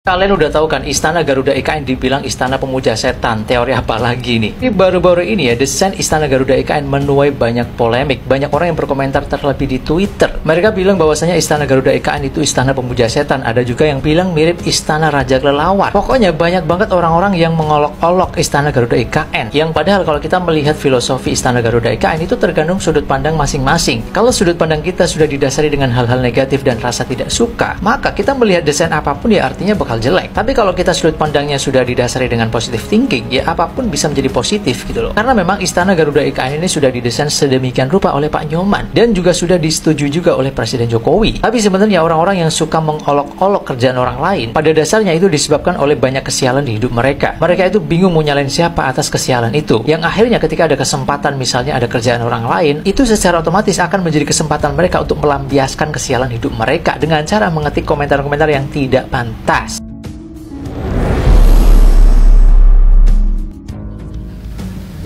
Kalian udah tahu kan, Istana Garuda IKN dibilang istana pemuja setan. Teori apa lagi nih? Ini baru-baru ini ya, desain Istana Garuda IKN menuai banyak polemik. Banyak orang yang berkomentar terlebih di Twitter. Mereka bilang bahwasanya Istana Garuda IKN itu istana pemuja setan. Ada juga yang bilang mirip Istana Raja Kelelawar. Pokoknya banyak banget orang-orang yang mengolok-olok Istana Garuda IKN. Yang padahal kalau kita melihat filosofi Istana Garuda IKN itu tergantung sudut pandang masing-masing. Kalau sudut pandang kita sudah didasari dengan hal-hal negatif dan rasa tidak suka, maka kita melihat desain apapun ya artinya bakal jelek. Tapi kalau kita sudut pandangnya sudah didasari dengan positive thinking, ya apapun bisa menjadi positif gitu loh. Karena memang Istana Garuda IKN ini sudah didesain sedemikian rupa oleh Pak Nyoman dan juga sudah disetujui juga oleh Presiden Jokowi. Tapi sebenarnya orang-orang yang suka mengolok-olok kerjaan orang lain, pada dasarnya itu disebabkan oleh banyak kesialan di hidup mereka. Mereka itu bingung mau nyalain siapa atas kesialan itu. Yang akhirnya ketika ada kesempatan, misalnya ada kerjaan orang lain, itu secara otomatis akan menjadi kesempatan mereka untuk melampiaskan kesialan hidup mereka dengan cara mengetik komentar-komentar yang tidak pantas.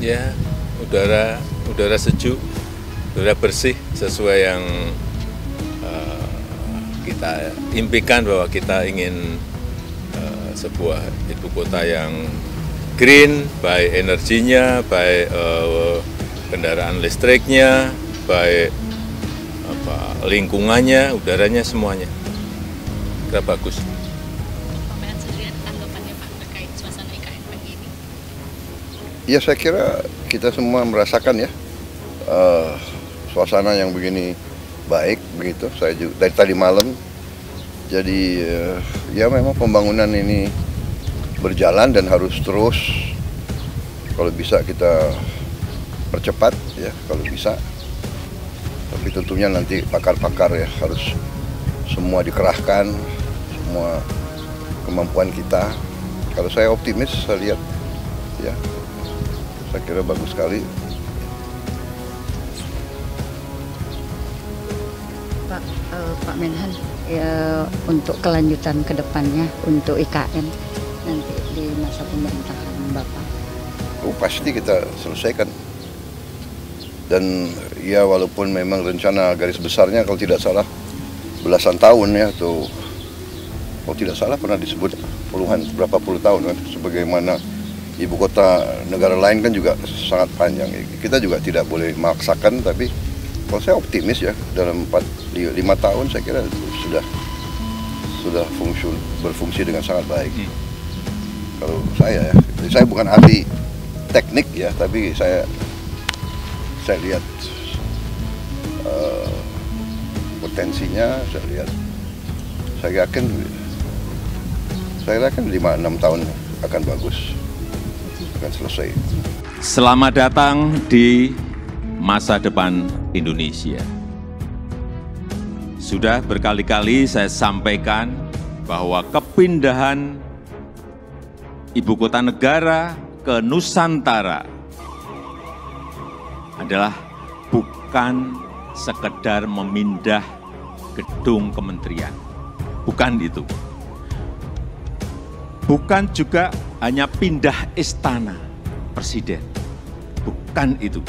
Ya, udara sejuk, udara bersih sesuai yang kita impikan, bahwa kita ingin sebuah ibu kota yang green, baik energinya, baik kendaraan listriknya, baik lingkungannya, udaranya, semuanya. Kita bagus. Ya, saya kira kita semua merasakan ya suasana yang begini baik begitu. Saya juga dari tadi malam. Jadi ya memang pembangunan ini berjalan dan harus terus. Kalau bisa kita percepat ya, kalau bisa. Tapi tentunya nanti pakar-pakar ya harus semua dikerahkan, semua kemampuan kita. Kalau saya optimis, saya lihat ya. Saya kira bagus sekali. Pak Menhan, ya, untuk kelanjutan ke depannya untuk IKN nanti di masa pemerintahan Bapak. Pasti kita selesaikan. Dan ya walaupun memang rencana garis besarnya kalau tidak salah belasan tahun ya, atau kalau tidak salah pernah disebut puluhan, berapa puluh tahun kan, sebagaimana ibu kota negara lain kan juga sangat panjang. Kita juga tidak boleh memaksakan, tapi kalau saya optimis ya, dalam 4-5 tahun saya kira sudah berfungsi dengan sangat baik. Kalau saya ya, saya bukan ahli teknik ya, tapi saya lihat potensinya, saya yakin 5-6 tahun akan bagus. Selesai. Selamat datang di masa depan Indonesia. Sudah berkali-kali saya sampaikan bahwa kepindahan ibu kota negara ke Nusantara adalah bukan sekedar memindah gedung kementerian. Bukan itu. Bukan juga hanya pindah istana presiden. Bukan itu.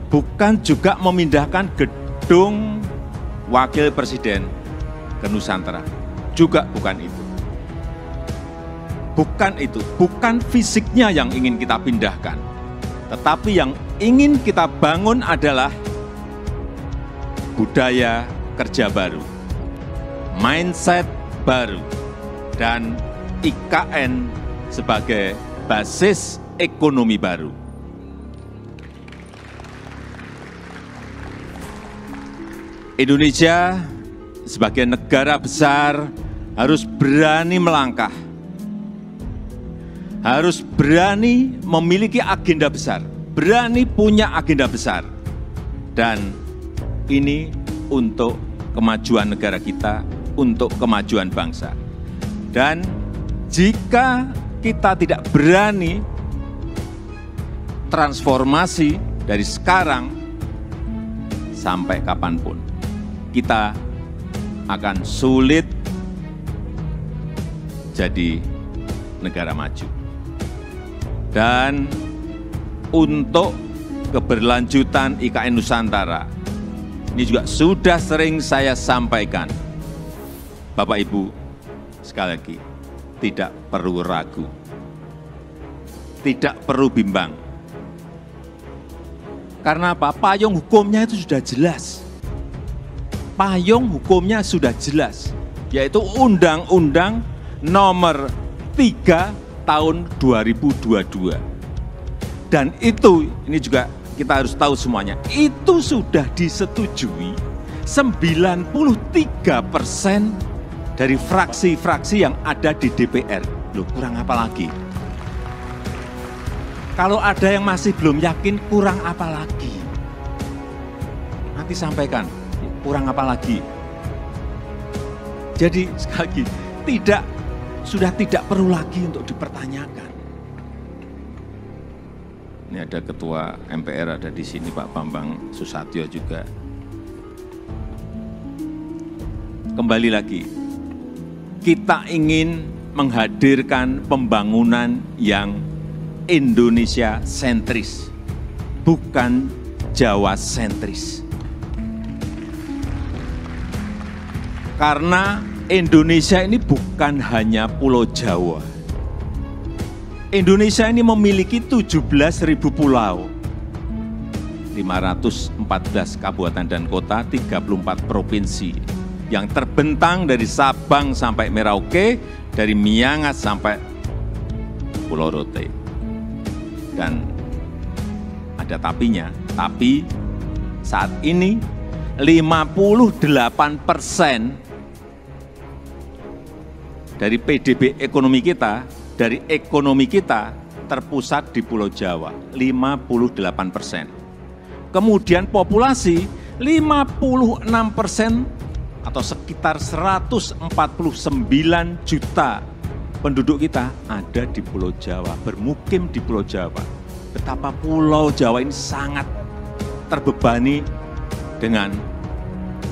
Bukan juga memindahkan gedung wakil presiden ke Nusantara. Juga bukan itu. Bukan itu. Bukan fisiknya yang ingin kita pindahkan. Tetapi yang ingin kita bangun adalah budaya kerja baru, mindset baru, dan IKN sebagai basis ekonomi baru. Indonesia sebagai negara besar harus berani melangkah, harus berani memiliki agenda besar, berani punya agenda besar. Dan ini untuk kemajuan negara kita, untuk kemajuan bangsa. Dan jika kita tidak berani transformasi dari sekarang sampai kapanpun, kita akan sulit jadi negara maju. Dan untuk keberlanjutan IKN Nusantara, ini juga sudah sering saya sampaikan, Bapak Ibu, sekali lagi, tidak perlu ragu, tidak perlu bimbang. Karena apa? Payung hukumnya itu sudah jelas. Payung hukumnya sudah jelas, yaitu Undang-Undang Nomor 3 Tahun 2022. Dan itu, ini juga kita harus tahu semuanya, itu sudah disetujui 93% dari fraksi-fraksi yang ada di DPR. Loh, kurang apa lagi? Kalau ada yang masih belum yakin, kurang apa lagi? Nanti sampaikan, kurang apa lagi? Jadi sekali lagi, sudah tidak perlu lagi untuk dipertanyakan. Ini ada Ketua MPR ada di sini, Pak Bambang Susatyo juga. Kembali lagi, kita ingin menghadirkan pembangunan yang Indonesia sentris, bukan Jawa sentris. Karena Indonesia ini bukan hanya Pulau Jawa. Indonesia ini memiliki 17.000 pulau, 514 kabupaten dan kota, 34 provinsi, yang terbentang dari Sabang sampai Merauke, dari Miangas sampai Pulau Rote. Dan ada tapinya, tapi saat ini 58% dari PDB ekonomi kita, dari ekonomi kita terpusat di Pulau Jawa, 58%. Kemudian populasi 56% atau sekitar 149 juta penduduk kita ada di Pulau Jawa, bermukim di Pulau Jawa. Betapa Pulau Jawa ini sangat terbebani dengan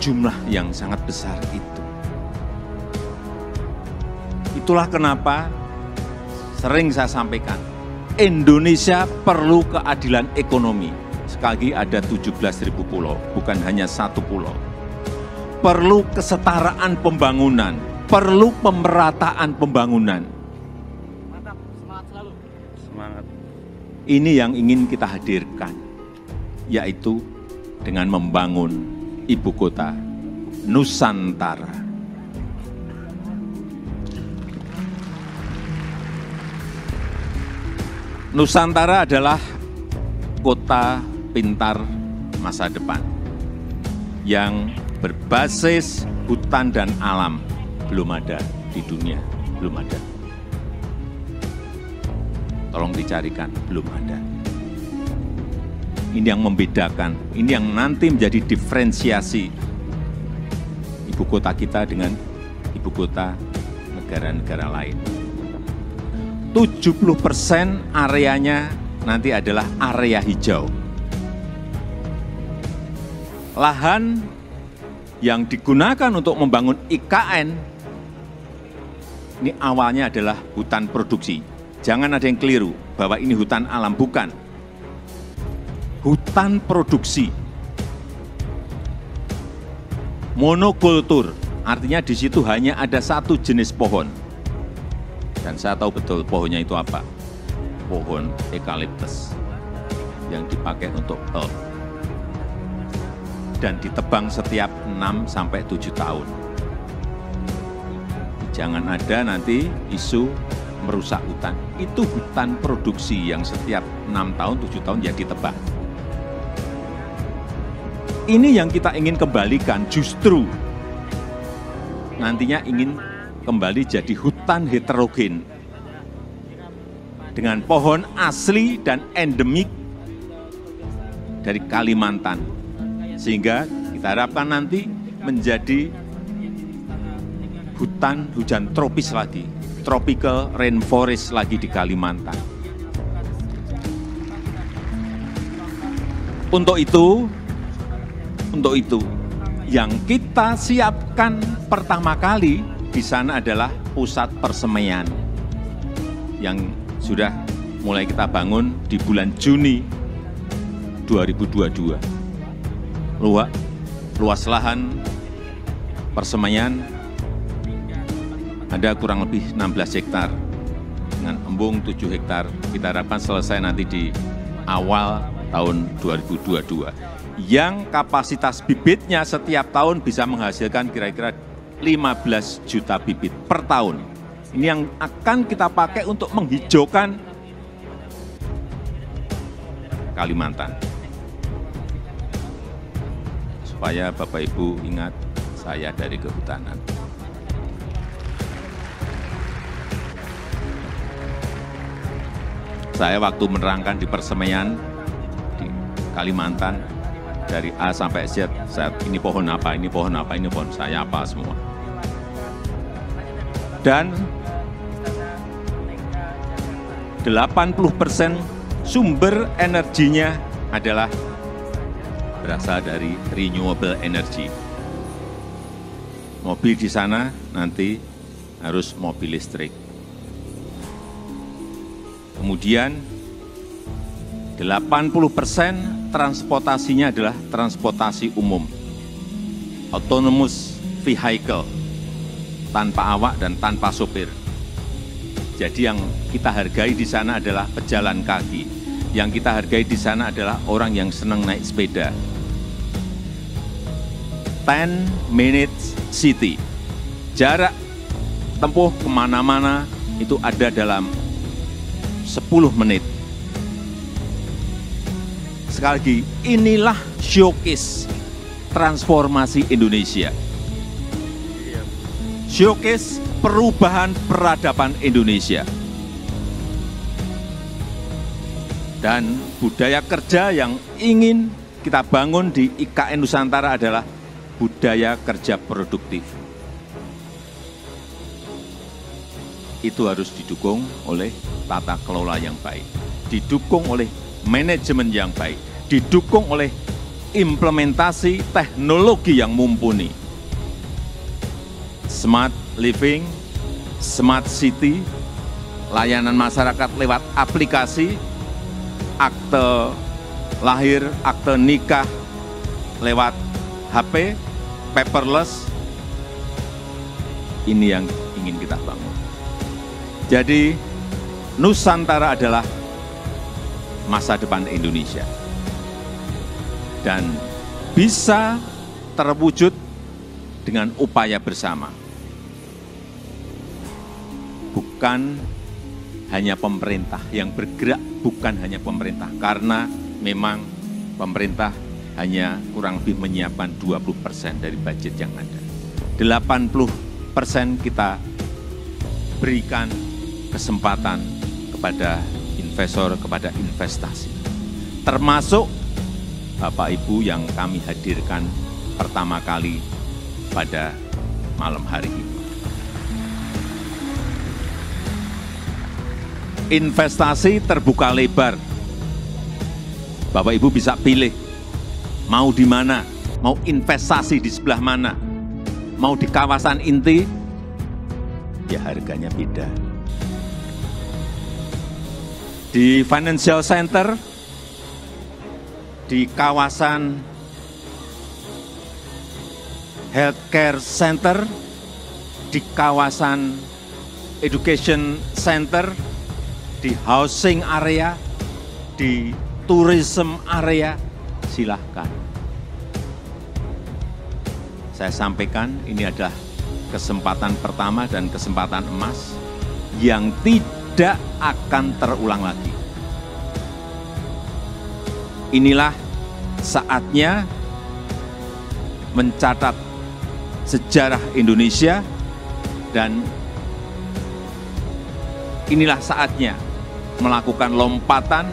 jumlah yang sangat besar itu. Itulah kenapa sering saya sampaikan, Indonesia perlu keadilan ekonomi. Sekali lagi ada 17.000 pulau, bukan hanya satu pulau. Perlu kesetaraan pembangunan, perlu pemerataan pembangunan. Mantap, semangat selalu. Semangat. Ini yang ingin kita hadirkan, yaitu dengan membangun ibu kota Nusantara. Nusantara adalah kota pintar masa depan yang berbasis hutan dan alam. Belum ada di dunia, belum ada. Tolong dicarikan, belum ada. Ini yang membedakan, ini yang nanti menjadi diferensiasi ibu kota kita dengan ibu kota negara-negara lain. 70% areanya nanti adalah area hijau. Lahan yang digunakan untuk membangun IKN, ini awalnya adalah hutan produksi. Jangan ada yang keliru bahwa ini hutan alam, bukan. Hutan produksi. Monokultur, artinya di situ hanya ada satu jenis pohon. Dan saya tahu betul pohonnya itu apa. Pohon eukaliptus yang dipakai untuk pelk. Dan ditebang setiap 6-7 tahun. Jangan ada nanti isu merusak hutan. Itu hutan produksi yang setiap 6 tahun, 7 tahun ya ditebang. Ini yang kita ingin kembalikan, justru nantinya ingin kembali jadi hutan heterogen dengan pohon asli dan endemik dari Kalimantan, sehingga kita harapkan nanti menjadi hutan hujan tropis lagi, tropical rainforest lagi di Kalimantan. Untuk itu yang kita siapkan pertama kali di sana adalah pusat persemaian yang sudah mulai kita bangun di bulan Juni 2022. Luas lahan persemaian ada kurang lebih 16 hektar dengan embung 7 hektar. Kita harapkan selesai nanti di awal tahun 2022. Yang kapasitas bibitnya setiap tahun bisa menghasilkan kira-kira 15 juta bibit per tahun. Ini yang akan kita pakai untuk menghijaukan Kalimantan. Supaya Bapak Ibu ingat saya dari kehutanan. Saya waktu menerangkan di persemaian di Kalimantan, dari A sampai Z, ini pohon apa, ini pohon apa, ini pohon, saya apa semua. Dan 80% sumber energinya adalah berasal dari renewable energy. Mobil di sana nanti harus mobil listrik. Kemudian 80% transportasinya adalah transportasi umum, autonomous vehicle, tanpa awak dan tanpa sopir. Jadi yang kita hargai di sana adalah pejalan kaki. Yang kita hargai di sana adalah orang yang senang naik sepeda. 10 minutes city. Jarak tempuh kemana-mana itu ada dalam 10 menit. Sekali lagi, inilah showcase transformasi Indonesia. Showcase perubahan peradaban Indonesia. Dan budaya kerja yang ingin kita bangun di IKN Nusantara adalah budaya kerja produktif. Itu harus didukung oleh tata kelola yang baik, didukung oleh manajemen yang baik, didukung oleh implementasi teknologi yang mumpuni. Smart living, smart city, layanan masyarakat lewat aplikasi, akte lahir, akte nikah lewat HP, paperless, ini yang ingin kita bangun. Jadi Nusantara adalah masa depan Indonesia dan bisa terwujud dengan upaya bersama. Bukan hanya pemerintah yang bergerak, bukan hanya pemerintah, karena memang pemerintah hanya kurang lebih menyiapkan 20% dari budget yang ada. 80% kita berikan kesempatan kepada investor, kepada investasi. Termasuk Bapak Ibu yang kami hadirkan pertama kali pada malam hari ini. Investasi terbuka lebar. Bapak Ibu bisa pilih mau di mana, mau investasi di sebelah mana, mau di kawasan inti, ya harganya beda. Di financial center, di kawasan healthcare center, di kawasan education center, di housing area, di tourism area, silahkan. Saya sampaikan ini adalah kesempatan pertama dan kesempatan emas yang tidak akan terulang lagi. Inilah saatnya mencatat sejarah Indonesia dan inilah saatnya melakukan lompatan.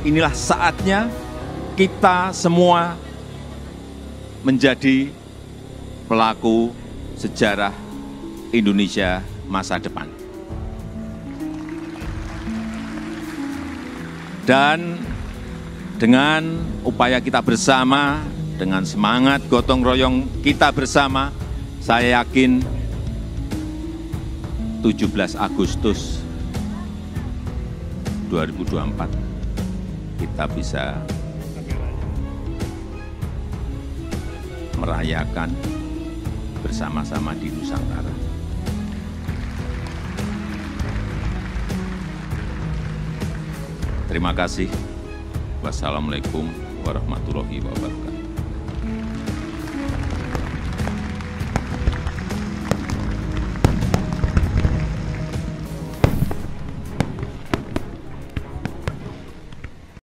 Inilah saatnya kita semua menjadi pelaku sejarah Indonesia masa depan. Dan dengan upaya kita bersama, dengan semangat gotong royong kita bersama, saya yakin 17 Agustus 2024 kita bisa merayakan bersama-sama di Nusantara. Terima kasih. Wassalamualaikum warahmatullahi wabarakatuh.